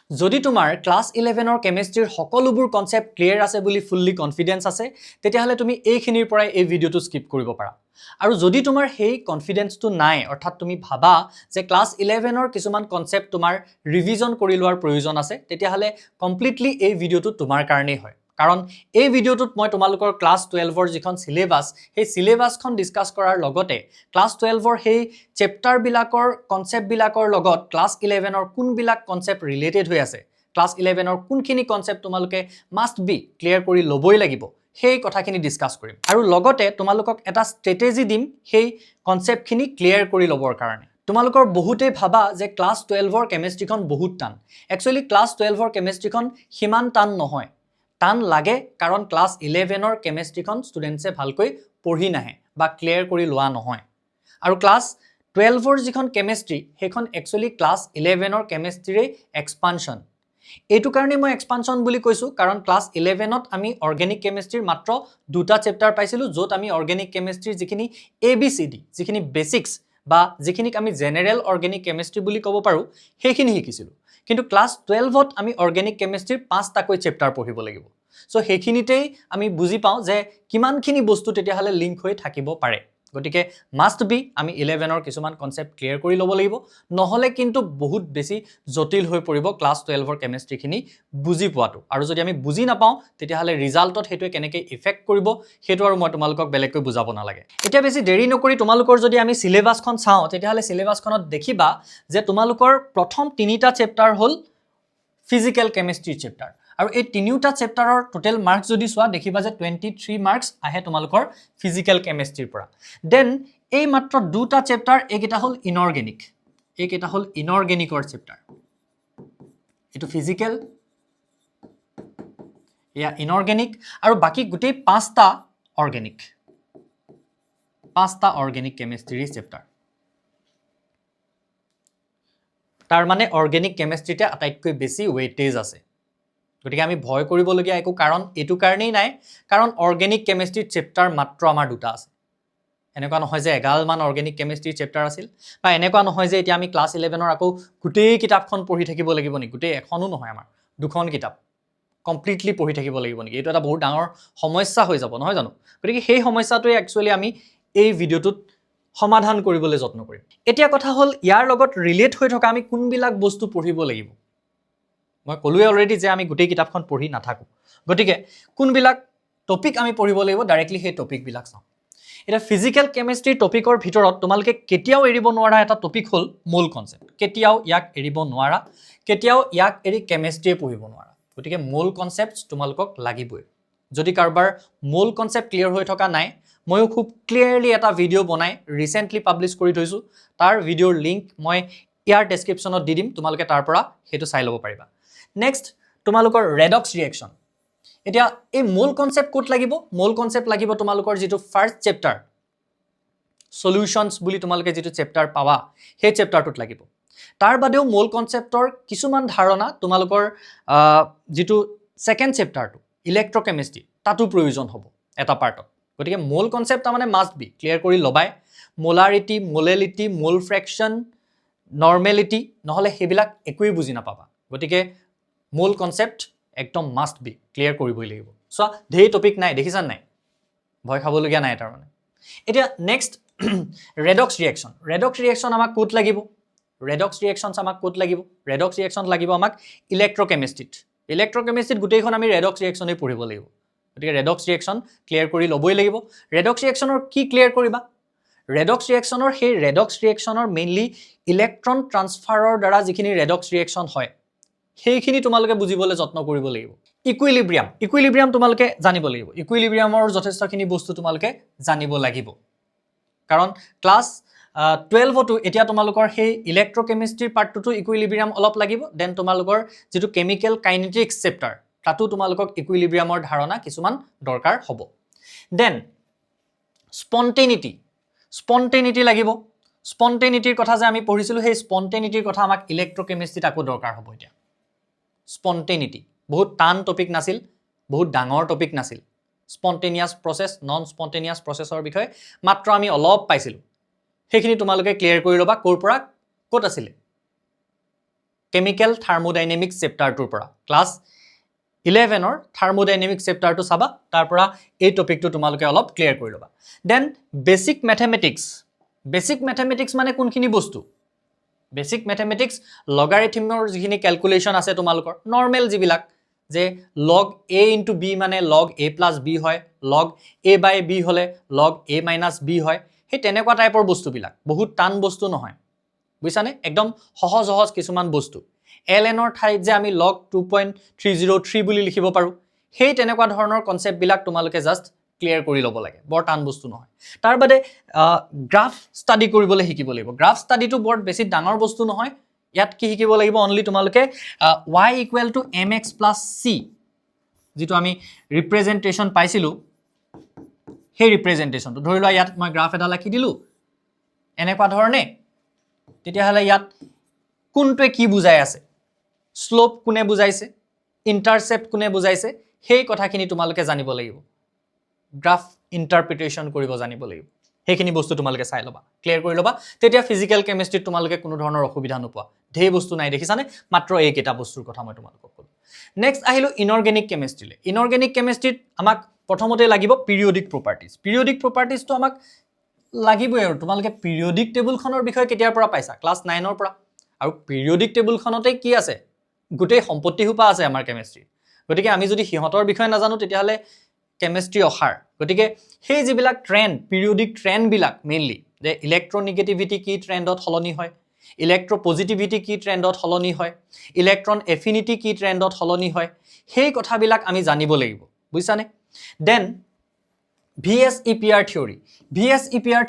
যদি তোমাৰ ক্লাছ 11 ৰ কেমিষ্ট্ৰিৰ সকলোবোৰ কনসেপ্ট ক্লিয়াৰ আছে বুলি ফুল্লি কনফিডেন্স আছে তেতিয়াহলে তুমি এইখিনিৰ পৰাই এই ভিডিওটো স্কিপ কৰিব পাৰা আৰু যদি তোমাৰ সেই কনফিডেন্সটো নাই অৰ্থাৎ তুমি ভাবা যে ক্লাছ 11 ৰ কিছুমান কনসেপ্ট তোমাৰ ৰিভিজন কৰি লোৱাৰ প্ৰয়োজন আছে তেতিয়াহলে কমপ্লিটলি এই ভিডিওটো তোমাৰ কাৰণেই হয় কাৰণ এই ভিডিওটোত মই তোমালোকৰ ক্লাছ 12 ৰ যিখন সিলেবাস সেই সিলেবাসখন ডিসকাস কৰাৰ লগতে ক্লাছ 12 ৰ সেই চেপ্টাৰ বিলাকৰ কনসেপ্ট বিলাকৰ লগত ক্লাছ 11 ৰ কোনবিলাক কনসেপ্ট ৰিলেটেড হৈ আছে ক্লাছ 11 ৰ কোনখিনি কনসেপ্ট তোমালোকে মাস্ট বি ক্লিয়াৰ কৰি লবই লাগিব সেই কথাখিনি ডিসকাস কৰিম আৰু লগতে তোমালোকক এটা স্ট্ৰেটেজি দিম সেই কনসেপ্টখিনি ক্লিয়াৰ কৰি লবৰ কাৰণে তোমালোকৰ বহুতে ভাবা যে ক্লাছ 12 ৰ কেমিষ্ট্ৰিখন বহুত টান একচুয়ালি ক্লাছ 12 ৰ কেমিষ্ট্ৰিখন হিমান টান নহয় টান লাগে কাৰণ ক্লাছ 11 ৰ কেমিষ্ট্ৰিখন ষ্টুডেন্টছে ভালকৈ পঢ়ি নাহে বা ক্লিয়াৰ কৰি লোৱা নহয় আৰু ক্লাছ 12 ৰ যিখন কেমিষ্ট্ৰি সেইখন একচুয়ালি ক্লাছ 11 ৰ কেমিষ্ট্ৰিৰে এক্সপানশন এইটো কাৰণে মই এক্সপানশন বুলি কৈছো কাৰণ ক্লাছ 11 ত আমি অৰ্গেনিক কেমিষ্ট্ৰিৰ মাত্ৰ দুটা চেপ্টাৰ পাইছিলো যত আমি অৰ্গেনিক কেমিষ্ট্ৰিৰ যিখিনি এবিসিডি যিখিনি বেসিক্স বা যিখিনিক আমি জেনাৰেল অৰ্গেনিক কেমিষ্ট্ৰি বুলি ক'ব পাৰো সেইখিনি শিকিছিলো কিন্তু ক্লাছ 12 ত আমি অৰ্গেনিক কেমিষ্ট্ৰিৰ 5টাকৈ চেপ্টাৰ পঢ়িব লাগিব সো সেইখিনিতেই আমি বুজি পাওঁ যে কিমানখিনি বস্তু তেতিয়াহলে লিংক হৈ থাকিব পাৰে গটিকে মাস্ট বি আমি 11 ৰ কিছুমান কনসেপ্ট ক্লিয়াৰ কৰি ল'ব লাগিব নহলে কিন্তু বহুত বেছি জটিল হৈ পৰিব ক্লাছ 12 ৰ কেমিষ্ট্ৰিখিনি বুজি পোৱাটো আৰু যদি আমি বুজি নাপাওঁ তেতিয়াহলে ৰিজাল্টত হেতুৱে কেনেকৈ ইফেক্ট কৰিব হেতু আৰু মই তোমালোকক বেলেগকৈ বুজাব নালাগে এতিয়া বেছি দেৰি নকৰি তোমালোকৰ যদি আমি সিলেবাসখন চাওঁ তেতিয়াহলে সিলেবাসখনত দেখিবা যে তোমালোকৰ প্ৰথম 3টা চেপ্টাৰ হ'ল ফিজিক্যাল কেমিষ্ট্ৰি চেপ্টাৰ আৰু এই তিনিটা চেপ্টাৰৰ টোটাল মাৰ্কস যদি চোৱা দেখিবা যে 23 মাৰ্কস আহে তোমালোকৰ ফিজিক্যাল কেমিষ্ট্ৰিৰ পৰা দেন এই মাত্ৰ দুটা চেপ্টাৰ এইকেইটা হ'ল ইনঅৰ্গেনিকৰ চেপ্টাৰ এটো ফিজিক্যাল ইয়া ইনঅৰ্গেনিক আৰু বাকি গোটেই 5টা অৰ্গেনিক কেমিষ্ট্ৰিৰ চেপ্টাৰ তাৰ মানে অৰ্গেনিক কেমিষ্ট্ৰিতে আটাইতকৈ বেছি ওয়েটেজ আছে গতিকে আমি ভয় কৰিবলগীয়া একো কাৰণ এটো কাৰণেই নাই কাৰণ অৰ্গেনিক কেমিষ্ট্ৰি চেপ্টাৰ মাত্ৰ আমাৰ দুটা আছে এনেকুৱা নহয় যে এগাল মান অৰ্গেনিক কেমিষ্ট্ৰি চেপ্টাৰ আছিল বা এনেকুৱা নহয় যে এতিয়া আমি ক্লাছ 11 ৰ আকৌ গোটেই কিতাপখন পঢ়ি থাকিব লাগিব নি গোটেই এখনো নহয় আমাৰ দুখন কিতাপ কমপ্লিটলি পঢ়ি থাকিব লাগিব নি এটো এটা বহুত ডাঙৰ সমস্যা হৈ যাব নহয় জানো গতিকে সেই সমস্যাটোই একচুয়ালি আমি এই ভিডিওটোত সমাধান কৰিবলৈ যত্ন কৰিম এতিয়া কথা হ'ল ইয়াৰ লগত ৰিলেট হৈ থকা আমি কোনবিলাক বস্তু পঢ়িব লাগিব মই কলোৱে অলৰেডি যে আমি গোটেই কিতাপখন পঢ়ি নাথাকো গতিকে কোনবিলাক টপিক আমি পঢ়িব লাগিব ডাইৰেক্টলি সেই টপিক বিলাক চাওঁ এটা ফিজিক্যাল কেমিষ্ট্ৰি টপিকৰ ভিতৰত তোমালকে কেতিয়াও এৰিব নোৱাৰা এটা টপিক হ'ল মোল কনসেপ্ট কেতিয়াও ইয়াক এৰিব নোৱাৰা কেতিয়াও ইয়াক এৰি কেমিষ্ট্ৰিয়ে পঢ়িব নোৱাৰা গতিকে মোল কনসেপ্টছ তোমালকক লাগিবই যদি কাৰবাৰ মোল কনসেপ্ট ক্লিয়াৰ হৈ থকা নাই ময়ো খুব ক্লিয়াৰলি এটা ভিডিও বনাই ৰিসেন্টলি পাবলিশ কৰি থৈছো তাৰ ভিডিওৰ লিংক মই ইয়াৰ ডেসক্ৰিপচনত দি দিম তোমালকে তাৰ পৰা হেতু চাই ল'ব পাৰিবা নেক্সট তোমালোকৰ ৰেডক্স ৰিঅ্যাকশন এতিয়া এই মোল কনসেপ্ট কোট লাগিব মোল কনসেপ্ট লাগিব তোমালোকৰ যেটো ফাৰ্স্ট চেপ্টাৰ সলিউশনস বুলি তোমালোকে যেটো চেপ্টাৰ পাৱা সেই চেপ্টাৰটোত লাগিব তাৰ বাদেও মোল কনসেপ্টৰ কিছুমান ধাৰণা তোমালোকৰ যেটো সেকেন্ড চেপ্টাৰটো ইলেক্ট্ৰকেমিষ্ট্ৰি তাতো প্ৰয়োজন হ'ব এটা পাৰ্টত গতিকে মোল কনসেপ্ট মানে মাস্ট বি ক্লিয়াৰ কৰি লবাই মোলাৰিটি মোলেলিটি মোল ফ্ৰেকশন নৰ্মেলিটি নহলে হেবিলাক একোই বুজি নাপাবা গতিকে মোল কনসেপ্ট একদম মাস্ট বি ক্লিয়াৰ কৰিবই লাগিব সো ধেই টপিক নাই দেখিছান নাই ভয় খাবলগীয়া নাই তাৰ মানে এতিয়া নেক্সট ৰেডক্স ৰিঅ্যাকশন আমাক কোট লাগিব ৰেডক্স ৰিঅ্যাকশন লাগিব আমাক ইলেক্ট্ৰকেমিষ্ট্ৰিত গোটেইখন আমি ৰেডক্স ৰিঅ্যাকশনে পঢ়িব লাগিব গতিকে ৰেডক্স ৰিঅ্যাকশন ক্লিয়াৰ কৰি লবই লাগিব ৰেডক্স ৰিঅ্যাকশনৰ কি ক্লিয়াৰ কৰিবা ৰেডক্স ৰিঅ্যাকশনৰ মেইনলি ইলেক্ট্ৰন ট্ৰান্সফাৰৰ দ্বাৰা যিখিনি ৰেডক্স ৰিঅ্যাকশন হয় সেইখিনি তোমালোকে বুজিবলৈ যত্ন কৰিব লাগিব ইকুইলিব্ৰিয়াম তোমালোকে জানিব লাগিব ইকুইলিব্ৰিয়ামৰ যথেষ্টখিনি বস্তু তোমালোকে জানিব লাগিব কাৰণ ক্লাছ 12 তো এতিয়া তোমালোকৰ সেই ইলেক্ট্ৰকেমিষ্ট্ৰিৰ পাৰ্টটো ইকুইলিব্ৰিয়াম অলপ লাগিব দেন তোমালোকৰ যেটো কেমিক্যাল কাইনেটিক্স চেপ্টাৰ তাতো তোমালোকক ইকুইলিব্ৰিয়ামৰ ধাৰণা কিছুমান দৰকাৰ হ'ব দেন স্পন্টেনিটি লাগিব স্পন্টেনিটিৰ কথা যে আমি পঢ়িছিলো সেই স্পন্টেনিটিৰ কথা আমাক ইলেক্ট্ৰকেমিষ্ট্ৰিত আকৌ দৰকাৰ হ'ব এতিয়া স্পন্টেনিটি বহুত টান টপিক নাছিল বহুত ডাঙৰ টপিক নাছিল স্পন্টেনিয়াস প্ৰসেস নন স্পন্টেনিয়াস প্ৰসেসৰ বিষয়ে মাত্ৰ আমি অলপ পাইছিলো সেইখিনি তোমালোকে ক্লিয়াৰ কৰি লবা কোৰ পৰা কোট আছিল কেমিকেল থাৰ্মোডাইনামিক্স চেপ্টাৰটোৰ পৰা ক্লাছ 11ৰ থাৰ্মোডাইনামিক্স চেপ্টাৰটো চাবা তাৰ পৰা এই টপিকটো তোমালোকে অলপ ক্লিয়াৰ কৰি ল'বা দেন বেসিক মেথমেটিক্স মানে কোনখিনি বস্তু বেসিক মেথমেটিক্স লগাৰিথমৰ যিখিনি ক্যালকুলেশন আছে তোমালোকৰ নৰ্মেল যিবিলাক যে log a into b মানে log a plus b হয় log a by b হলে log a minus b হয় হে তেনেকুৱা টাইপৰ বস্তুবিলাক বহুত টান বস্তু নহয় বুইছানে একদম সহজ সহজ কিছুমান বস্তু ln ৰ ঠাইত যে আমি log 2.303 বুলি লিখিব পাৰো সেই তেনেকুৱা ধৰণৰ কনসেপ্ট বিলাক তোমালোকে জাস্ট ক্লিয়াৰ কৰি ল'ব লাগে বৰ টান বস্তু নহয় তাৰ বাদে গ্ৰাফ ষ্টাডি কৰিবলৈ শিকিব লাগিব গ্ৰাফ ষ্টাডিটো বৰ বেছি ডাঙৰ বস্তু নহয় ইয়াত কি শিকিব লাগিব অনলি তোমালোকে y = mx + c যেটো আমি ৰিপ্ৰেজেন্টেশন পাইছিলো সেই ৰিপ্ৰেজেন্টেশনটো ধৰি লোৱা ইয়াত মই গ্ৰাফ এটা লিখি দিলো এনেকুৱা ধৰণে তেতিয়া হলে ইয়াত কোনটোৱে কি বুজাই আছে স্লোপ কোনে বুজাইছে ইন্টাৰসেপ্ট কোনে বুজাইছে সেই কথাখিনি তোমালোকে জানিব লাগিব গ্ৰাফ ইন্টাৰপ্ৰিটেশন কৰিব জানিব লাগিব হেখিনি বস্তু তোমালোকে চাই লবা ক্লিয়াৰ কৰি লবা তেতিয়া ফিজিক্যাল কেমিষ্ট্ৰিত তোমালোকে কোনো ধৰণৰ অসুবিধা নোপোৱা ধেই বস্তু নাই দেখিছানে মাত্ৰ এই কেটা বস্তুৰ কথা মই তোমালোকক কলো নেক্সট আহিলো ইনঅৰ্গেনিক কেমিষ্ট্ৰিলে ইনঅৰ্গেনিক কেমিষ্ট্ৰিত আমাক প্ৰথমতে লাগিব পিৰিয়ডিক প্ৰপাৰ্টিজ তো আমাক লাগিবই আৰু তোমালোকে পিৰিয়ডিক টেবুলখনৰ বিষয়ে কেতিয়াৰ পৰা পাইছা ক্লাছ 9 ৰ পৰা আৰু পিৰিয়ডিক টেবুলখনতে কি আছে গোটেই সম্পত্তি হুপা আছে আমাৰ কেমিষ্ট্ৰি গতিকে আমি যদি হিহতৰ বিষয়ে নাজানো তেতিয়া হলে কেমিষ্ট্ৰি অখাৰ গতিকে সেই যিবিলাক ট্ৰেন্ড পিৰিয়ডিক ট্ৰেন্ড বিলাক মেইনলি যে ইলেক্ট্ৰনেগেটিভিটি কি ট্ৰেন্ডত হলনি হয় ইলেক্ট্ৰপজিটিভিটি কি ট্ৰেন্ডত হলনি হয় ইলেক্ট্ৰন এফিনিটি কি ট্ৰেন্ডত হলনি হয় সেই কথাবিলাক আমি জানিব লাগিব বুজিছানে দেন VSEPR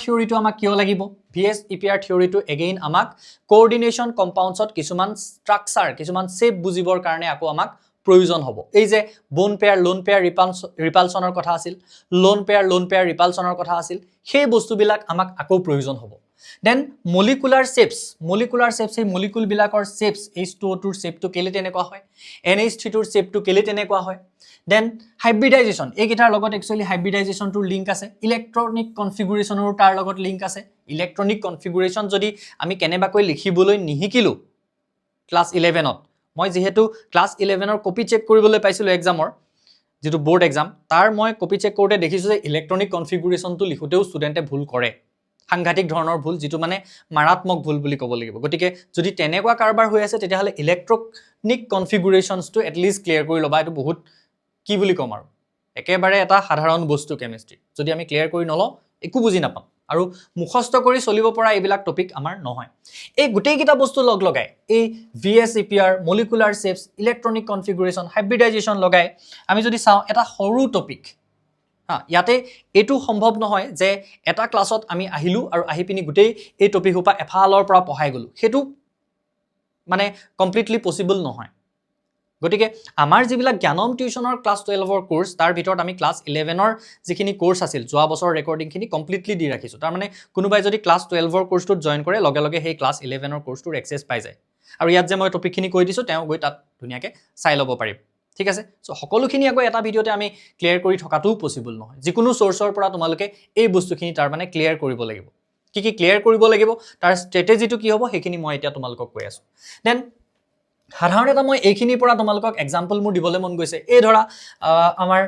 theory to আমাক কিয় লাগিব VSEPR theory to again আমাক coordination compounds ত কিছুমান structure কিছুমান shape বুজিবৰ কাৰণে আকৌ আমাক প্ৰয়োজন হ'ব এই যে bone pair lone pair repulsionৰ কথা আছিল lone pair repulsionৰ কথা আছিল সেই বস্তুবিলাক আমাক আকৌ প্ৰয়োজন হ'ব দেন molecular shapes এই molecule বিলাকৰ shapes H2O ৰ shape টো কেলে তেনেকুৱা হয় NH3 ৰ shape টো কেলে তেনেকুৱা হয় দেন হাইব্ৰিডাইজেশন এই কিটাৰ লগত একচুয়ালি হাইব্ৰিডাইজেশন টোৰ লিংক আছে ইলেক্ট্ৰনিক কনফিগুৰেশনৰ তাৰ লগত লিংক আছে ইলেক্ট্ৰনিক কনফিগুৰেশন যদি আমি কেনেবাকৈ লিখিবলৈ নিহিকিলো ক্লাছ 11 ত মই যেহেতু ক্লাছ 11 ৰ কপি চেক কৰিবলৈ পাইছিলো এক্সামৰ যেটো বোৰ্ড এক্সাম তাৰ মই কপি চেক কৰোতে দেখিছো যে ইলেক্ট্ৰনিক কনফিগুৰেশনটো লিখোতেও ষ্টুডেন্টে ভুল কৰে সাংঘাতিক ধৰণৰ ভুল যেটো মানে মাৰাত্মক ভুল বুলি ক'ব লাগিব গতিকে যদি তেনেকুৱা কাৰবাৰ হৈ আছে তেতিয়া হলে ইলেক্ট্ৰনিক কনফিগুৰেশনস টো এট লিষ্ট ক্লিয়াৰ কৰি লবা এটো বহুত কি বুলি কম আৰু একেবাৰে এটা সাধাৰণ বস্তু কেমিষ্ট্ৰি যদি আমি ক্লিয়াৰ কৰি নলও একো বুজি নাপাম আৰু মুখস্থ কৰি চলিব পৰা এইবিলাক টপিক আমাৰ নহয় এই গুটেই কিটা বস্তু লগ লগাই এই VSEPR molecular shapes ইলেক্ট্ৰনিক কনফিগুৰেশন হাইব্ৰিডাইজেশন লগাই আমি যদি চাও এটা সৰু টপিক ইয়াতে এটো সম্ভৱ নহয় যে এটা ক্লাছত আমি আহিলো আৰু আহি পিনি গুটেই এই টপিক হুপা এফালৰ পৰা পঢ়াই গলো হেতু মানে কমপ্লিটলি পসিবল নহয় গটিকে আমাৰ যিবিলাক জ্ঞানম টিউশনৰ ক্লাছ 12 ৰ কোৰ্স তাৰ ভিতৰত আমি ক্লাছ 11 ৰ যিখিনি কোৰ্স আছিল যোৱা বছৰ ৰেকৰ্ডিং খিনি কমপ্লিটলি দি ৰাখিছো তাৰ মানে কোনোবাই যদি ক্লাছ 12 ৰ কোৰ্সটোত জয়েন কৰে লগে লগে সেই ক্লাছ 11 ৰ কোৰ্সটোৰ এক্সেস পাই যায় আৰু ইয়াত যে মই টপিক খিনি কৈ দিছো তেওঁ গৈ তাত ধুনিয়াকে চাই ল'ব পাৰিব ঠিক আছে সো সকলোখিনি আকৌ এটা ভিডিওতে আমি ক্লিয়াৰ কৰি থকাটো পসিবল নহয় যিকোনো সোৰ্সৰ পৰা তোমালোকে এই বস্তুখিনি তাৰ মানে ক্লিয়াৰ কৰিব লাগিব কি ক্লিয়াৰ কৰিব লাগিব তাৰ ষ্ট্ৰেটেজিটো কি হ'ব হেখিনি মই এতিয়া তোমালোকক কৈ আছো দেন সাধাৰণ এটা মই এইখিনি পৰা তোমালোকক এক্সাম্পল মোৰ দিবলৈ মন গৈছে এই ধৰা আমাৰ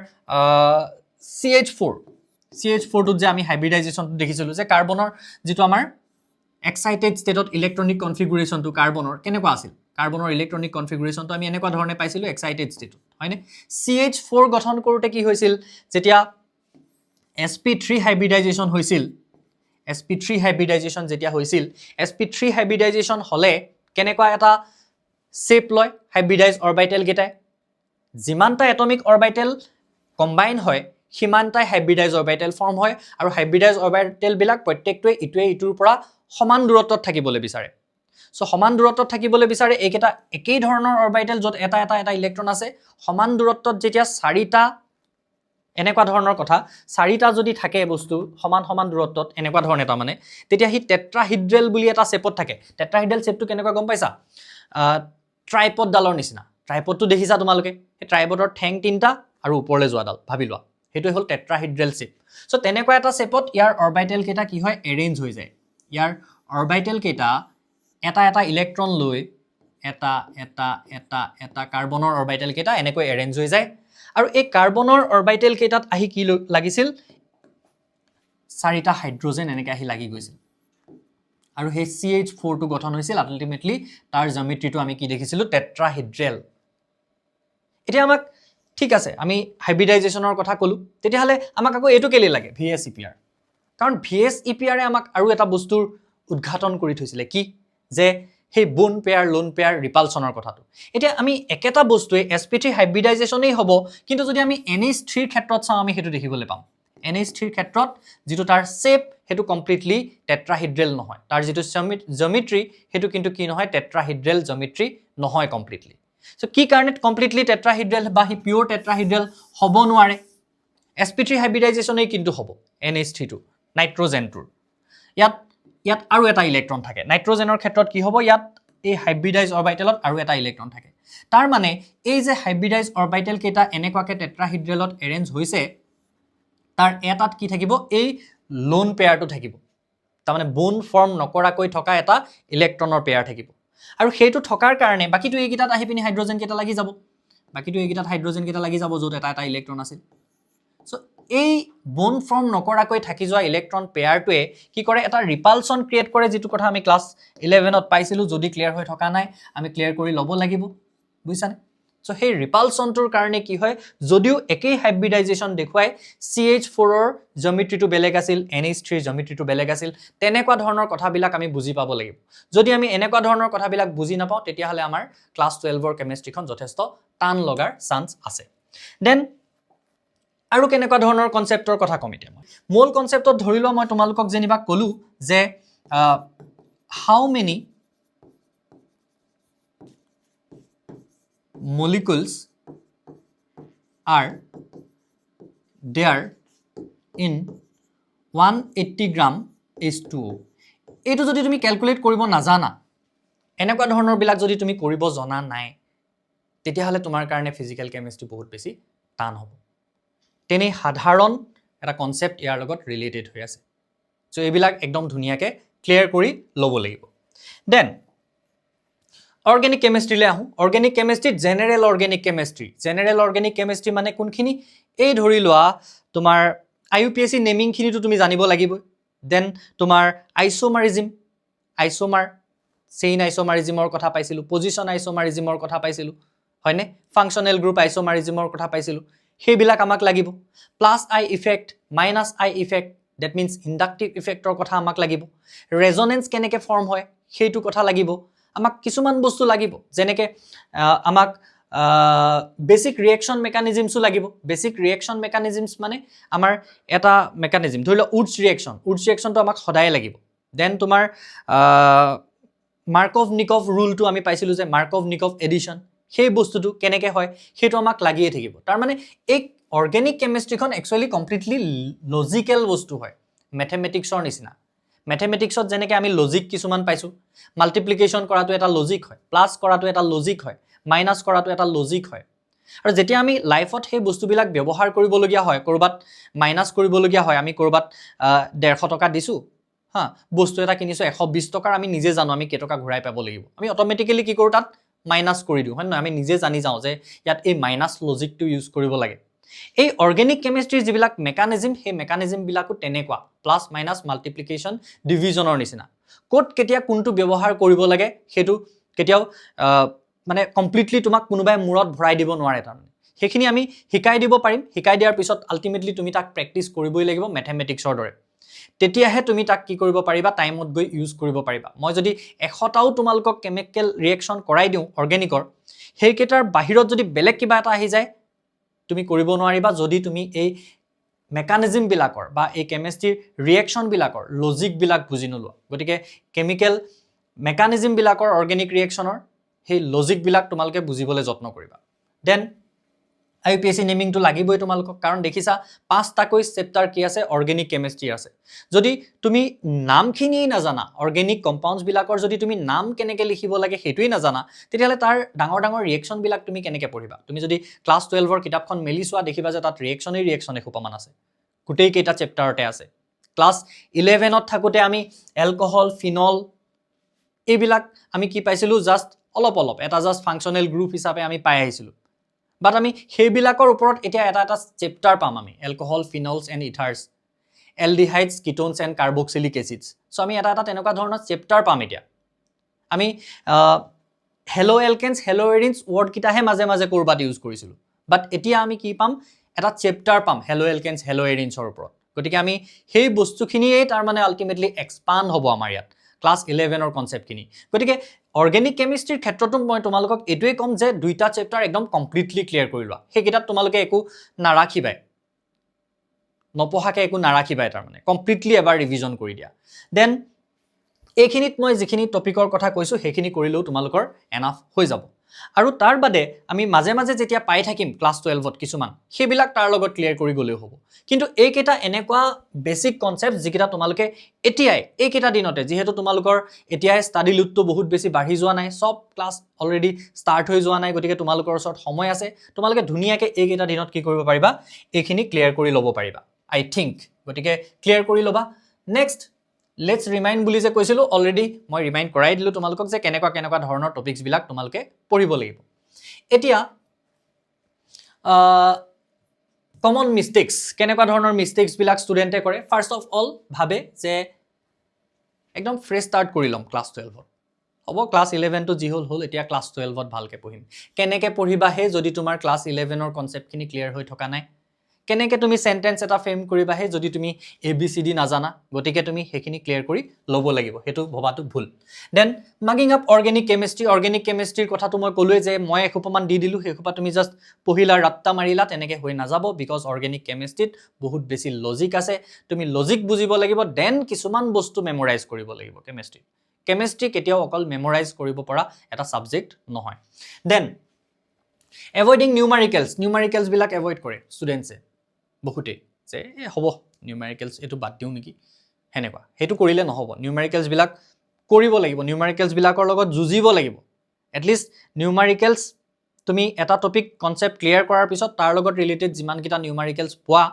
CH4 টো যে আমি হাইব্ৰিডাইজেশন দেখিছিলো যে কাৰ্বনৰ যেটো আমাৰ এক্সাইটেড ষ্টেটত ইলেক্ট্ৰনিক কনফিগুৰেশন টো কাৰ্বনৰ কেনেকুৱা আছিল কাৰ্বনৰ ইলেক্ট্ৰনিক কনফিগুৰেশন টো আমি এনেকুৱা ধৰণে পাইছিলো এক্সাইটেড ষ্টেটত হয়নে CH4 গঠন কৰোতে কি হৈছিল যেতিয়া sp3 হাইব্ৰিডাইজেশন হৈছিল sp3 হাইব্ৰিডাইজেশন যেতিয়া হৈছিল sp3 হাইব্ৰিডাইজেশন হলে কেনেকুৱা এটা shape লয় হাইব্ৰিডাইজ অৰবিটেল গেটাই জিমানটা এটমিক অৰবিটেল কম্বাইন হয় সিমানটাই হাইব্ৰিডাইজ অৰবিটেল ফৰ্ম হয় আৰু হাইব্ৰিডাইজ অৰবিটেল বিলাক প্ৰত্যেকটোৱে ইটোৱে ইটোৰ পৰা সমান দূৰত্বত থাকিবলৈ বিচাৰে সো সমান দূৰত্বত থাকিবলৈ বিচাৰে এইকেটা একেই ধৰণৰ অৰবিটেল যত এটা ইলেক্ট্ৰন আছে সমান দূৰত্বত যেতিয়া চাৰিটা এনেকুৱা ধৰণৰ কথা চাৰিটা যদি থাকে বস্তু সমান দূৰত্বত এনেকুৱা ধৰণ এটা মানে তেতিয়া হি টেট্ৰাহিড্ৰেল বুলি এটা শেপত থাকে টেট্ৰাহিড্ৰেল শেপটো কেনেকুৱা গম পাইছা ট্ৰাইপড ডালৰ নিচিনা ট্ৰাইপডটো দেখিছা তোমালোকে এই ট্ৰাইপডৰ ঠেং তিনটা আৰু ওপৰলে যোৱা ডাল ভাবি লোৱা হেতু হল টেট্ৰাহিড্ৰেল শেপ সো তেনেকুৱা এটা শেপত ইয়াৰ অৰবিটেল কেটা কি হয় এৰেঞ্জ হৈ যায় ইয়াৰ অৰবিটেল কেটা এটা ইলেক্ট্ৰন লৈ এটা এটা এটা এটা কাৰ্বনৰ অৰবিটেল কেইটা এনেকৈ এৰেঞ্জ হৈ যায় আৰু এই কাৰ্বনৰ অৰবিটেল কেইটাত আহি কি লাগিছিল 4টা হাইড্ৰোজেন এনেকৈ আহি লাগি গৈছিল আৰু সেই CH4 টো গঠন হৈছিল আলটিমেটলি তাৰ জ্যামিতিটো আমি কি দেখিছিলো টেট্ৰাহিড্ৰেল এতিয়া আমাক ঠিক আছে আমি হাইব্ৰিডাইজেচনৰ কথা কলো তেতিয়াহলে আমাক আকৌ এটো কেলে লাগে VSEPR কাৰণ VSEPR এ আমাক আৰু এটা বস্তুৰ উদ্ঘাটন কৰি থৈছিলে কি যে সেই বোন পেয়াৰ লোন পেয়াৰ ৰিপালছনৰ কথাটো এতিয়া আমি একেটা বস্তুৱে sp3 হাইব্ৰিডাইজেচনেই হ'ব কিন্তু যদি আমি NH3 ৰ ক্ষেত্ৰত চাও আমি হেতু দেখিবলৈ পাম NH3 ৰ ক্ষেত্ৰত যেটো তাৰ শেপ হেতু কমপ্লিটলি টেট্ৰাহিড্ৰেল নহয় তাৰ যেটো জ্যামিতি হেতু কিন্তু কি নহয় টেট্ৰাহিড্ৰেল জ্যামিতি নহয় কমপ্লিটলি সো কি কাৰণত কমপ্লিটলি টেট্ৰাহিড্ৰেল বা হি পিওৰ টেট্ৰাহিড্ৰেল হ'ব নোৱাৰে sp3 হাইব্ৰিডাইজেচনেই কিন্তু হ'ব NH3 টো নাইট্ৰজেনটোৰ ইয়াত আৰু এটা ইলেক্ট্ৰন থাকে নাইট্ৰজেনৰ ক্ষেত্ৰত কি হ'ব ইয়াত এই হাইব্ৰিডাইজ অৰবিটেলত আৰু এটা ইলেক্ট্ৰন থাকে তাৰ মানে এই যে হাইব্ৰিডাইজ অৰবিটেল কেটা এনেকুৱাকে টেট্ৰাহিড্ৰেলত এৰেঞ্জ হৈছে তাৰ এটাত কি থাকিব এই লোন পেয়াৰটো থাকিব তাৰ মানে বোন ফৰ্ম নকৰাকৈ থকা এটা ইলেক্ট্ৰনৰ পেয়াৰ থাকিব আৰু সেইটো থকাৰ কাৰণে বাকিটো এইকিটাত আহি পিনি হাইড্ৰোজেন কেটা লাগি যাব বাকিটো এইকিটাত হাইড্ৰোজেন কেটা লাগি যাব যত এটা ইলেক্ট্ৰন আছিল সো এই বোন ফৰ্ম নকৰাকৈ থাকি যোৱা ইলেক্ট্ৰন পেয়াৰটোৱে কি কৰে এটা ৰিপালছন ক্ৰিয়েট কৰে যেটো কথা আমি ক্লাস 11ত পাইছিলো যদি ক্লিয়াৰ হৈ থকা নাই আমি ক্লিয়াৰ কৰি লব লাগিব বুজিছানে সো সেই ৰিপালছনটোৰ কাৰণে কি হয় যদিও একেই হাইব্ৰিডাইজেচন দেখুৱাই CH4 ৰ জ্যামিতিটো বেলেগ আছিল NH3 ৰ জ্যামিতিটো বেলেগ আছিল তেনেকুৱা ধৰণৰ কথাবিলাক আমি বুজি পাব লাগিব যদি আমি এনেকুৱা ধৰণৰ কথাবিলাক বুজি নাপাও তেতিয়া হলে আমাৰ ক্লাস 12 ৰ কেমিষ্ট্ৰিখন যথেষ্ট টান লগাৰ চান্স আছে দেন আৰু কেনেকুৱা ধৰণৰ কনসেপ্টৰ কথা কম এতিয়া মই মূল কনসেপ্টত ধৰিলো মই তোমালোকক জেনিবা কলো যে how many molecules are there in 180 gram H2O এটো যদি তুমি ক্যালকুলেট কৰিব নাজানা এনেকুৱা ধৰণৰ বিলাক যদি তুমি কৰিব জনা নাই তেতিয়া হলে তোমাৰ কাৰণে ফিজিক্যাল কেমিষ্ট্ৰি বহুত বেছি টান হ'ব তেনে সাধাৰণ এটা কনসেপ্ট ইয়াৰ লগত ৰিলেটেড হৈ আছে সো এইবিলাক একদম ধুনিয়াকে ক্লিয়াৰ কৰি লব লাগিব দেন অৰ্গেনিক কেমিষ্ট্ৰিলে আহো organic chemistry general organic chemistry মানে কোনখিনি এই ধৰি লোৱা তোমাৰ IUPAC নেমিং খিনিটো তুমি জানিব লাগিব দেন তোমাৰ আইসোমাৰিজম চেইন আইসোমাৰিজমৰ কথা পাইছিলো পজিশন আইসোমাৰিজমৰ কথা পাইছিলো হয়নে ফাংশনাল গ্ৰুপ আইসোমাৰিজমৰ কথা পাইছিলো সেইবিলাক আমাক লাগিব plus I effect minus I effect that means inductive ইফেক্টৰ কথা আমাক লাগিব ৰেজোনেন্স কেনেকে ফৰ্ম হয় সেইটো কথা লাগিব আমাক কিছুমান বস্তু লাগিব যেনেকে আমাক বেসিক ৰিঅ্যাকশন মেকানিজমস লাগিব বেসিক ৰিঅ্যাকশন মেকানিজমস মানে আমাৰ এটা মেকানিজম ধৰিলো উডছ ৰিঅ্যাকশনটো আমাক সদায় লাগিব দেন তোমাৰ মাৰ্কভ-নিকভ ৰুলটো আমি পাইছিলো যে মাৰ্কভ-নিকভ এডিশন সেই বস্তুটো কেনেকে হয় সেইটো আমাক লাগিয়ে থাকিব তাৰ মানে এক অৰ্গেনিক কেমিষ্ট্ৰিখন একচুয়ালি কমপ্লিটলি লজিক্যাল বস্তু হয় ম্যাথমেটিক্সৰ নিচিনা ম্যাথমেটিক্সত যেনেকে আমি লজিক কিছুমান পাইছো মাল্টিপ্লিকেশন কৰাটো এটা লজিক হয় প্লাস কৰাটো এটা লজিক হয় মাইনাস কৰাটো এটা লজিক হয় আৰু যেতিয়া আমি লাইফত সেই বস্তুবিলাক ব্যৱহাৰ কৰিবলগীয়া হয় কৰবাত মাইনাস কৰিবলগীয়া হয় আমি কৰবাত 150 টকা দিছো হা বস্তু এটা কিনিছো 120 টকাৰ আমি নিজে জানো আমি কেটকা ঘূৰাই পাব লাগিব আমি অটোমেটিক্যালি কি কৰো তাত মাইনাস কৰি দিও হয় না আমি নিজে জানি যাও যে ইয়াত এই মাইনাস লজিকটো ইউজ কৰিব লাগে এই অৰ্গেনিক কেমিষ্ট্ৰিৰ যিবিলাক মেকানিজম সেই মেকানিজম বিলাকো তেনেকুৱা প্লাস মাইনাস মাল্টিপ্লিকেশন ডিভিজনৰ নিচিনা কোড কেতিয়া কোনটো ব্যৱহাৰ কৰিব লাগে হেতু কেতিয়াও মানে কমপ্লিটলি তোমাক কোনোবাই মূৰত ভৰাই দিব নোৱাৰে তাৰমানে সেইখিনি আমি শিকাই দিব পাৰিম শিকাই দিয়াৰ পিছত আলটিমেটলি তুমি তাক প্ৰেক্টিস কৰিবই লাগিব ম্যাথমেটিক্সৰ দৰে তেতিয়াহে তুমি তাক কি কৰিব পাৰিবা টাইমত গৈ ইউজ কৰিব পাৰিবা মই যদি 100টাও তোমালোকক কেমিক্যাল ৰিঅ্যাকশন কৰাই দিও অৰ্গেনিকৰ সেই কেটাৰ বাহিৰত যদি বেলেগ কিবা এটা আহি যায় তুমি কৰিব নোৱাৰিবা যদি তুমি এই মেকানিজম বিলাকৰ বা এই কেমিষ্ট্ৰিৰ ৰিঅ্যাকশন বিলাকৰ লজিক বিলাক বুজি নলোৱা গতিকে কেমিক্যাল মেকানিজম বিলাকৰ অৰ্গেনিক ৰিঅ্যাকশনৰ সেই লজিক বিলাক তোমালকে বুজিবলৈ যত্ন কৰিবা দেন IUPAC নেমিং টু লাগিবই তোমালকক কাৰণ দেখিছা 5টাকৈ চেপ্টাৰ কি আছে অৰ্গেনিক কেমিষ্ট্ৰি আছে যদি তুমি নামখিনি নাজানা অৰ্গেনিক কম্পাউণ্ডছ বিলাকৰ যদি তুমি নাম কেনেকে লিখিব লাগে হেতুই নাজানা তেতিয়ালে তাৰ ডাঙৰ ৰিঅ্যাকশন বিলাক তুমি কেনেকে পঢ়িবা তুমি যদি ক্লাস 12 ৰ কিতাপখন মেলি চোৱা দেখিবা যে তাত ৰিঅ্যাকশন এখোপামান আছে গুটেই কেইটা চেপ্টাৰতে আছে ক্লাস 11ত থাকোতে আমি এলকহল ফিনল এইবিলাক আমি কি পাইছিলো জাস্ট অলপ অলপ এটা জাষ্ট ফাংচনেল গ্ৰুপ হিচাপে আমি পাই আহিছিলোঁ বাট আমি সেইবিলাকৰ ওপৰত এতিয়া এটা এটা চেপ্টাৰ পাম আমি alcohols phenols and ethers aldehydes ketones and carboxylic acids so' আমি এটা এটা তেনেকুৱা ধৰণৰ চেপ্টাৰ পাম এতিয়া আমি হেলো এলকেনছ হেলো এৰিনছ ৱৰ্ডকেইটাহে মাজে মাজে ক'ৰবাত ইউজ কৰিছিলোঁ বাট এতিয়া আমি কি পাম এটা চেপ্টাৰ পাম হেলো এলকেনছ হেলো এৰিনছৰ ওপৰত গতিকে আমি সেই বস্তুখিনিয়েই তাৰমানে আল্টিমেটলি এক্সপাণ্ড হ'ব আমাৰ ইয়াত ক্লাছ 11ৰ কনচেপ্টখিনি গতিকে অৰ্গেনিক কেমিষ্ট্ৰিৰ ক্ষেত্ৰতো মই তোমালোকক এইটোৱে ক'ম যে দুইটা চেপ্টাৰ একদম কমপ্লিটলি ক্লিয়াৰ কৰি লোৱা সেইকেইটাত তোমালোকে একো নাৰাখিবাই নপঢ়াকে একো নাৰাখিবাই তাৰমানে কমপ্লিটলি এবাৰ ৰিভিজন কৰি দিয়া দেন এইখিনিত মই যিখিনি টপিকৰ কথা কৈছোঁ সেইখিনি কৰিলেও তোমালোকৰ এনাফ হৈ যাব আৰু তাৰ বাদে আমি মাজে মাজে যেতিয়া পাই থাকিম ক্লাছ 12ত কিছুমান সেইবিলাক তাৰ লগত ক্লিয়াৰ কৰি গ'লেও হ'ব কিন্তু এইকেইটা এনেকুৱা বেছিক কনচেপ্ট যিকেইটা তোমালোকে এতিয়াই এইকেইটা দিনতে যিহেতু তোমালোকৰ এতিয়াই ষ্টাডি লোডটো বহুত বেছি বাঢ়ি যোৱা নাই সব ক্লাছ অলৰেডি ষ্টাৰ্ট হৈ যোৱা নাই গতিকে তোমালোকৰ ওচৰত সময় আছে তোমালোকে ধুনীয়াকৈ এইকেইটা দিনত কি কৰিব পাৰিবা এইখিনি ক্লিয়াৰ কৰি ল'ব পাৰিবা আই থিংক গতিকে ক্লিয়াৰ কৰি ল'বা নেক্সট লেটস ৰিমাইণ্ড বুলি যে কৈছিলোঁ অলৰেডি মই ৰিমাইণ্ড কৰাই দিলোঁ তোমালোকক যে কেনেকুৱা ধৰণৰ টপিকছবিলাক তোমালোকে পঢ়িব লাগিব এতিয়া কমন মিষ্টেক্স কেনেকুৱা ধৰণৰ মিষ্টেক্সবিলাক ষ্টুডেণ্টে কৰে ফাৰ্ষ্ট অফ অল ভাবে যে একদম ফ্ৰেছ ষ্টাৰ্ট কৰি ল'ম ক্লাছ 12ত হ'ব ক্লাছ 11টো যি হ'ল এতিয়া ক্লাছ 12ত ভালকৈ পঢ়িম কেনেকৈ পঢ়িবাহে যদি তোমাৰ ক্লাছ 11ৰ কনচেপ্টখিনি ক্লিয়াৰ হৈ থকা নাই কেনেকৈ তুমি সেন্টেন্স এটা ফ্ৰেম কৰিবাহে যদি তুমি ABCD নাজানা গতিকে তুমি সেইখিনি ক্লিয়াৰ কৰি ল'ব লাগিব সেইটো ভবাটো ভুল দেন মাগিং আপ অৰ্গেনিক কেমিষ্ট্ৰিৰ কথাটো মই ক'লোৱে যে মই এসোপামান দি দিলোঁ সেইসোপা তুমি জাষ্ট পঢ়িলা ৰাত্তা মাৰিলা তেনেকৈ হৈ নাযাব বিকজ অৰ্গেনিক কেমিষ্ট্ৰিত বহুত বেছি লজিক আছে তুমি লজিক বুজিব লাগিব দেন কিছুমান বস্তু মেমৰাইজ কৰিব লাগিব কেমিষ্ট্ৰি কেতিয়াও অকল মেমৰাইজ কৰিব পৰা এটা ছাবজেক্ট নহয় দেন এভইডিং নিউমাৰিকেলছবিলাক এভইড কৰে ষ্টুডেণ্টছে বহুতেই যে হ'ব নিউমাৰিকেলছ এইটো বাদ দিওঁ নেকি সেনেকুৱা সেইটো কৰিলে নহ'ব নিউমাৰিকেলছবিলাক কৰিব লাগিব নিউমাৰিকেলছবিলাকৰ লগত যুঁজিব লাগিব এটলিষ্ট নিউমাৰিকেলছ তুমি এটা টপিক কনচেপ্ট ক্লিয়াৰ কৰাৰ পিছত তাৰ লগত ৰিলেটেড যিমানকেইটা নিউমাৰিকেলছ পোৱা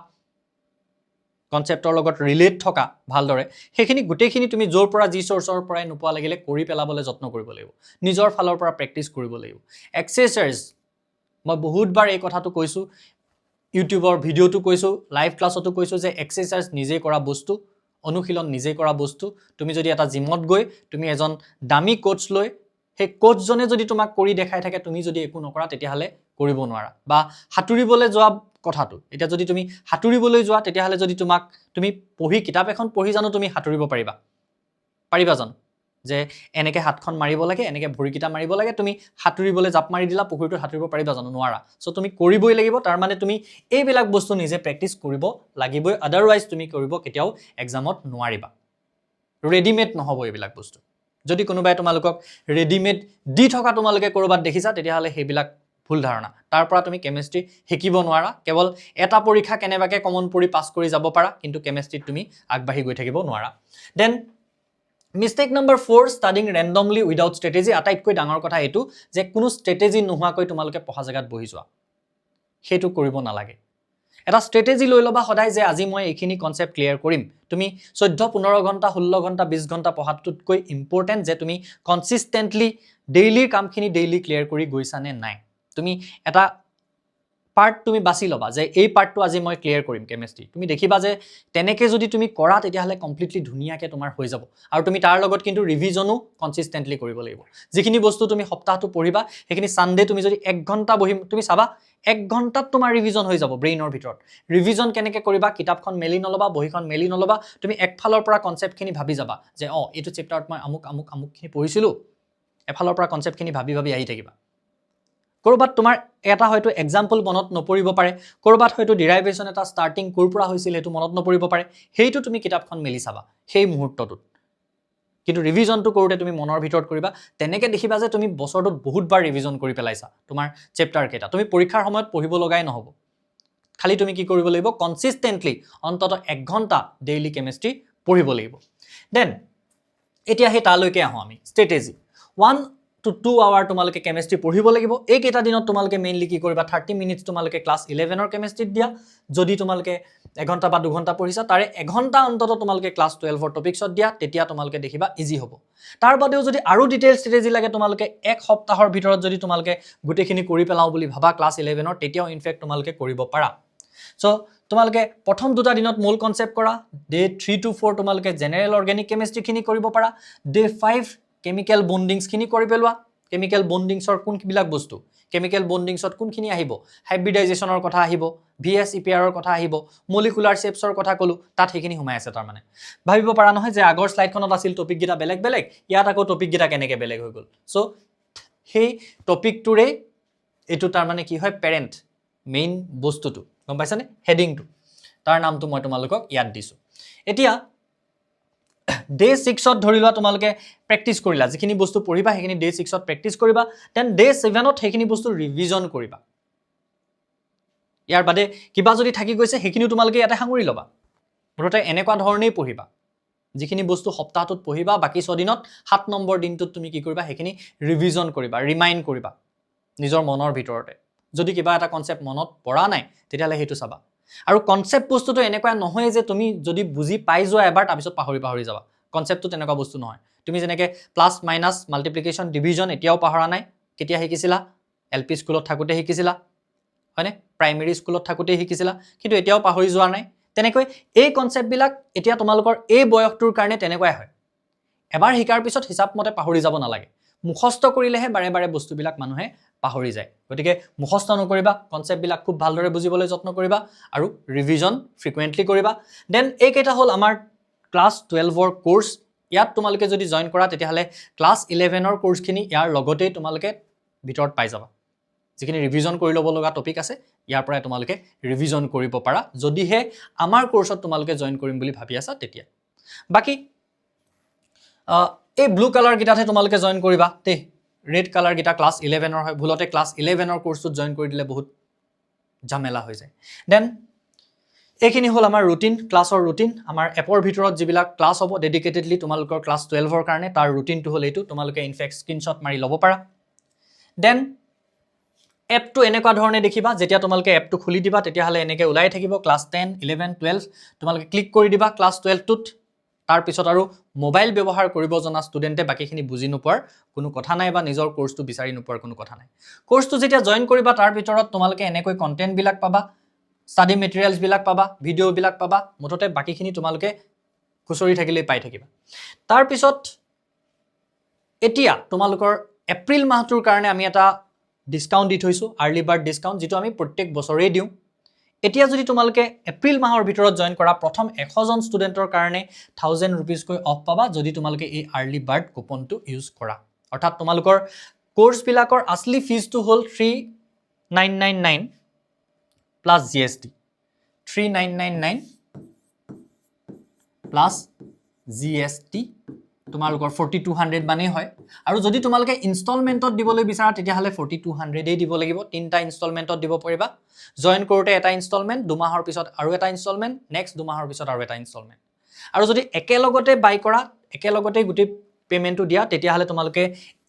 কনচেপ্টৰ লগত ৰিলেট থকা ভালদৰে সেইখিনি গোটেইখিনি তুমি য'ৰ পৰা যি চ'ৰ্চৰ পৰাই নোপোৱা লাগিলে কৰি পেলাবলৈ যত্ন কৰিব লাগিব নিজৰ ফালৰ পৰা প্ৰেক্টিছ কৰিব লাগিব এক্সাৰচাইজ মই বহুতবাৰ এই কথাটো কৈছোঁ ইউটিউবৰ ভিডিঅ'টো কৈছোঁ লাইভ ক্লাছতো কৈছোঁ যে এক্সাৰচাইজ নিজে কৰা বস্তু অনুশীলন নিজে কৰা বস্তু তুমি যদি এটা জিমত গৈ তুমি এজন দামী কোচ লৈ সেই কোচজনে যদি তোমাক কৰি দেখাই থাকে তুমি যদি একো নকৰা তেতিয়াহ'লে কৰিব নোৱাৰা বা সাঁতুৰিবলৈ যোৱা কথাটো এতিয়া যদি তুমি সাঁতুৰিবলৈ যোৱা তেতিয়াহ'লে যদি তোমাক তুমি কিতাপ এখন পঢ়ি জানো তুমি সাঁতুৰিব পাৰিবা জানো যে এনেকৈ হাতখন মাৰিব লাগে এনেকৈ ভৰিকেইটা মাৰিব লাগে তুমি সাঁতুৰিবলৈ জাপ মাৰি দিলা পুখুৰীটোত সাঁতুৰিব পাৰিবা জানো নোৱাৰা চ' তুমি কৰিবই লাগিব তাৰ মানে তুমি এইবিলাক বস্তু নিজে প্ৰেক্টিছ কৰিব লাগিবই আদাৰৱাইজ তুমি কৰিব কেতিয়াও এক্সামত নোৱাৰিবা ৰেডিমেড নহ'ব এইবিলাক বস্তু যদি কোনোবাই তোমালোকক ৰেডিমেড দি থকা তোমালোকে ক'ৰবাত দেখিছা তেতিয়াহ'লে সেইবিলাক ভুল ধাৰণা তাৰ পৰা তুমি কেমিষ্ট্ৰি শিকিব নোৱাৰা কেৱল এটা পৰীক্ষা কেনেবাকৈ কমন পঢ়ি পাছ কৰি যাব পাৰা কিন্তু কেমিষ্ট্ৰিত তুমি আগবাঢ়ি গৈ থাকিব নোৱাৰা then mistake number 4 studying randomly without strategy আটাইতকৈ ডাঙৰ কথা এইটো যে কোনো ষ্ট্ৰেটেজি নোহোৱাকৈ তোমালোকে পঢ়া জেগাত বহি যোৱা সেইটো কৰিব নালাগে এটা ষ্ট্ৰেটেজি লৈ ল'বা সদায় যে আজি মই এইখিনি কনচেপ্ট ক্লিয়াৰ কৰিম তুমি 14-15 ঘণ্টা 16 ঘণ্টা 20 ঘণ্টা পঢ়াটোতকৈ ইম্পৰ্টেণ্ট যে তুমি কনচিষ্টেণ্টলি ডেইলিৰ কামখিনি ডেইলি ক্লিয়াৰ কৰি গৈছা নে নাই তুমি এটা পাৰ্ট তুমি বাছি ল'বা যে এই পাৰ্টটো আজি মই ক্লিয়াৰ কৰিম কেমিষ্ট্ৰি তুমি দেখিবা যে তেনেকৈ যদি তুমি কৰা তেতিয়াহ'লে কমপ্লিটলি ধুনীয়াকৈ তোমাৰ হৈ যাব আৰু তুমি তাৰ লগত কিন্তু ৰিভিজনো কনচিষ্টেণ্টলি কৰিব লাগিব যিখিনি বস্তু তুমি সপ্তাহটো পঢ়িবা সেইখিনি ছানডে তুমি যদি 1 ঘণ্টা বহি তুমি চাবা 1 ঘণ্টাত তোমাৰ ৰিভিজন হৈ যাব ব্ৰেইনৰ ভিতৰত ৰিভিজন কেনেকৈ কৰিবা কিতাপখন মেলি নল'বা বহিখন মেলি নল'বা তুমি একফালৰ পৰা কনচেপ্টখিনি ভাবি যাবা যে এইটো চেপ্টাৰত মই আমুকখিনি পঢ়িছিলোঁ এফালৰ পৰা কনচেপ্টখিনি ভাবি আহি থাকিবা ক'ৰবাত তোমাৰ এটা হয়তো এক্সাম্পল মনত নপৰিব পাৰে ক'ৰবাত হয়তো ডিৰাইভেশ্যন এটা ষ্টাৰ্টিং ক'ৰ পৰা হৈছিল সেইটো মনত নপৰিব পাৰে সেইটো তুমি কিতাপখন মেলি চাবা সেই মুহূৰ্তটোত কিন্তু ৰিভিজনটো কৰোঁতে তুমি মনৰ ভিতৰত কৰিবা তেনেকৈ দেখিবা যে তুমি বছৰটোত বহুতবাৰ ৰিভিজন কৰি পেলাইছা তোমাৰ চেপ্টাৰ কেইটা তুমি পৰীক্ষাৰ সময়ত পঢ়িব লগাই নহ'ব খালি তুমি কি কৰিব লাগিব কনচিষ্টেণ্টলি অন্তত 1 ঘণ্টা ডেইলি কেমিষ্ট্ৰি পঢ়িব লাগিব দেন এতিয়া সেই তালৈকে আহোঁ আমি ষ্ট্ৰেটেজি to 2 hour তোমালোকে কেমিষ্ট্ৰি পঢ়িব লাগিব এই কেইটা দিনত তোমালোকে মেইনলি কি কৰিবা 30 মিনিটস তোমালোকে ক্লাছ 11 ৰ কেমিষ্ট্ৰিত দিয়া যদি তোমালোকে 1 ঘণ্টা বা 2 ঘণ্টা পঢ়িছা তাৰে 1 ঘণ্টা অন্তত তোমালোকে ক্লাছ 12 ৰ টপিকছত দিয়া তেতিয়া তোমালোকে দেখিবা ইজি হ'ব তাৰ বাদেও যদি আৰু ডিটেইল ষ্ট্ৰেটেজি লাগে তোমালোকে এক সপ্তাহৰ ভিতৰত যদি তোমালোকে গুটেখিনি কৰি পেলাও বুলি ভাবা ক্লাছ 11 ৰ তেতিয়াও ইনফেক্ট তোমালোকে কৰিব পাৰা সো তোমালোকে প্ৰথম দুটা দিনত মূল কনসেপ্ট কৰা ডে 3 to 4 তোমালোকে জেনাৰেল অৰ্গেনিক কেমিষ্ট্ৰি খিনি কৰিব পাৰা ডে 5 কেমিক্যাল বন্ডিংছ খিনি কৰি পেলোৱা কেমিক্যাল বন্ডিংছৰ কোন কিবিলাক বস্তু কেমিক্যাল বন্ডিংছত কোনখিনি আহিব হাইব্ৰিডাইজেশনৰ কথা আহিব ভিএস ইপিআৰৰ কথা আহিব মলিকুলাৰ শেপছৰ কথা কলো তাত হেখিনি হুমাই আছে তাৰ মানে ভাবিব পাৰা নহয় যে আগৰ স্লাইডখনত আছিল টপিক গিটা বেলেগ বেলেগ ইয়াত আকৌ টপিক গিটা কেনেকে বেলেগ হৈ গল সো সেই টপিকটোৰে এটো তাৰ মানে কি হয় পেৰেন্ট মেইন বস্তুটো গম পাইছানে হেডিংটো তাৰ নামটো মই তোমালোকক ইয়াত দিছো এতিয়া ডে 6 ত ধৰিলা তোমালোকে প্ৰেক্টিস কৰিলা যিখিনি বস্তু পঢ়িবা হেখিনি ডে 6 ত প্ৰেক্টিস কৰিবা দেন ডে 7 ত হেখিনি বস্তু ৰিভিজন কৰিবা ইয়াৰ বাদে কিবা যদি থাকি গৈছে হেখিনি তোমালোকে ইয়াতে হাঙুৰি লবা মুঠতে এনেকুৱা ধৰণেই পঢ়িবা যিখিনি বস্তু সপ্তাহটোত পঢ়িবা বাকি 6 দিনত 7 নম্বৰ দিনটোত তুমি কি কৰিবা হেখিনি ৰিভিজন কৰিবা ৰিমাইন্ড কৰিবা নিজৰ মনৰ ভিতৰতে যদি কিবা এটা কনসেপ্ট মনত পৰা নাই তেতিয়ালে হেতু চাবা আৰু কনসেপ্ট বস্তুটো এনেকুৱা নহয় যে তুমি যদি বুজি পাই যোৱা এবাৰ তাৰ পিছত পাহৰি যাবা কনসেপ্টটো তেনেকুৱা বস্তু নহয় তুমি যেনেকে প্লাস মাইনাস মাল্টিপ্লিকেশন ডিভিজন এতিয়াও পাহৰা নাই কেতিয়া শিকিছিলা এলপি স্কুলত থাকোতে শিকিছিলা হয়নে প্ৰাইমেৰী স্কুলত থাকোতে শিকিছিলা কিন্তু এতিয়াও পাহৰি যোৱা নাই তেনেকৈ এই কনসেপ্ট বিলাক এতিয়া তোমালোকৰ এই বয়সটোৰ কাৰণে তেনেকুৱাই হয় এবাৰ শিকাৰ পিছত হিচাপ মতে পাহৰি যাব নালাগে মুখস্থ কৰিলেহে বাৰে বাৰে বস্তুবিলাক মানুহে পাহৰি যায় গতিকে মুখস্থ নকৰিবা কনসেপ্ট বিলাক খুব ভালদৰে বুজিবলৈ যত্ন কৰিবা আৰু ৰিভিজন ফ্ৰিকুৱেন্টলি কৰিবা দেন এই কেইটা হল আমাৰ ক্লাছ 12 ৰ কোৰ্স ইয়াত তোমালোকে যদি জয়েন কৰা তেতিয়াহলে ক্লাছ 11 ৰ কোৰ্সখিনি ইয়াৰ লগতে তোমালোকে ভিতৰত পাই যাবা যিখিনি ৰিভিজন কৰি ল'ব লগা টপিক আছে ইয়াৰ পৰা তোমালোকে ৰিভিজন কৰিব পাৰা যদিহে আমাৰ কোৰ্সত তোমালোকে জয়েন কৰিম বুলি ভাবি আছা তেতিয়া বাকি এই ব্লু কালাৰ গিটাতে তোমালোকে জয়েন কৰিবা তে ৰেড কালাৰ গিটা ক্লাছ 11 ৰ হয় ভুলতে ক্লাছ 11 ৰ কোৰ্সত জয়েন কৰি দিলে বহুত ঝামেলা হৈ যায় দেন এইখিনি হল আমাৰ ৰুটিন ক্লাছৰ ৰুটিন আমাৰ এপৰ ভিতৰত যিবিলাক ক্লাছ হ'ব ডেডিকেটেডলি তোমালোকৰ ক্লাছ 12 ৰ কাৰণে তাৰ ৰুটিনটো হল এইটো তোমালোকে ইনফেক্ট স্ক্ৰিনশ্বট মাৰি ল'ব পাৰা দেন এপটো এনেকুৱা ধৰণে দেখিবা যেতিয়া তোমালোকে এপটো খুলি দিবা তেতিয়াহলে এনেকে ওলাই থাকিব ক্লাছ 10 11 12 তোমালোকে ক্লিক কৰি দিবা ক্লাছ 12 টোত তাৰ পিছত আৰু মোবাইল ব্যৱহাৰ কৰিব জনা ষ্টুডেন্টে বাকিখিনি বুজি নোপোৱাৰ কোনো কথা নাই বা নিজৰ কোৰ্সটো বিচাৰি নোপোৱাৰ কোনো কথা নাই কোৰ্সটো যেতিয়া জয়েন কৰিবা তাৰ ভিতৰত তোমালোকে এনেকৈ কন্টেন্ট বিলাক পাবা স্টাডি মেটেৰিয়েলছ বিলাক পাবা ভিডিও বিলাক পাবা মুঠতে বাকিখিনি তোমালোকে খুচৰি থাকিলে পাই থাকিবা তাৰ পিছত এতিয়া তোমালোকৰ এপ্ৰিল মাহটোৰ কাৰণে আমি এটা ডিসকাউন্ট দি থৈছো আৰ্লি বাৰ্ড ডিসকাউন্ট যেটো আমি প্ৰত্যেক বছৰেই দিও এতিয়া যদি তোমালোকে এপ্ৰিল মাহৰ ভিতৰত জয়েন কৰা প্ৰথম 100 জন ষ্টুডেন্টৰ কাৰণে 1000 रुपीस কৈ অফ পাবা যদি তোমালোকে এই আৰ্লি বাৰ্ড কুপনটো ইউজ কৰা অৰ্থাৎ তোমালোকৰ কোৰ্স বিলাকৰ আসলি ফিজটো হল 3999 প্লাস GST 3999 প্লাস GST তোমালোকৰ 4200 মানে হয় আৰু যদি তোমালোকে ইনষ্টলমেন্টত দিবলৈ বিচাৰা তেতিয়াহলে 4200 এই দিব লাগিব তিনটা ইনষ্টলমেন্টত দিব পাৰিবা জয়েন কৰোতে এটা ইনষ্টলমেন্ট 2 মাহৰ পিছত আৰু এটা ইনষ্টলমেন্ট নেক্সট 2 মাহৰ পিছত আৰু এটা ইনষ্টলমেন্ট আৰু যদি একেলগতে বাই কৰা একেলগতে গুটি পেমেন্টটো দিয়া তেতিয়াহলে তোমালোকে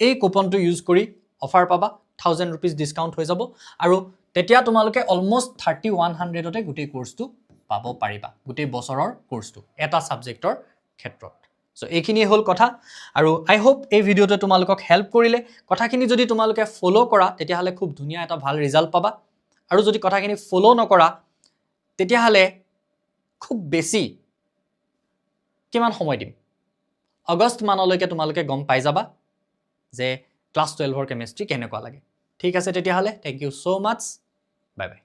এই কুপনটো ইউজ কৰি অফাৰ পাবা 1000 रुपीस ডিসকাউন্ট হৈ যাব আৰু তেতিয়া তোমালোকে অলমোস্ট 3100 তে গুটি কোৰ্সটো পাব পাৰিবা গুটি বছৰৰ কোৰ্সটো এটা সাবজেক্টৰ ক্ষেত্ৰত সো এইখিনি হল কথা আৰু আই হোপ এই ভিডিওতে তোমালোকক হেল্প কৰিলে কথাখিনি যদি তোমালোকে ফলো কৰা তেতিয়াহলে খুব ধুনিয়া এটা ভাল ৰিজাল্ট পাবা আৰু যদি কথাখিনি ফলো নকৰা তেতিয়াহলে খুব বেছি কিমান সময় দিম আগষ্ট মানলৈকে তোমালোকে গম পাই যাবা যে ক্লাছ 12 ৰ কেমিষ্ট্ৰি কেনেকুৱা লাগে ঠিক আছে তেতিয়াহলে thank you so much bye by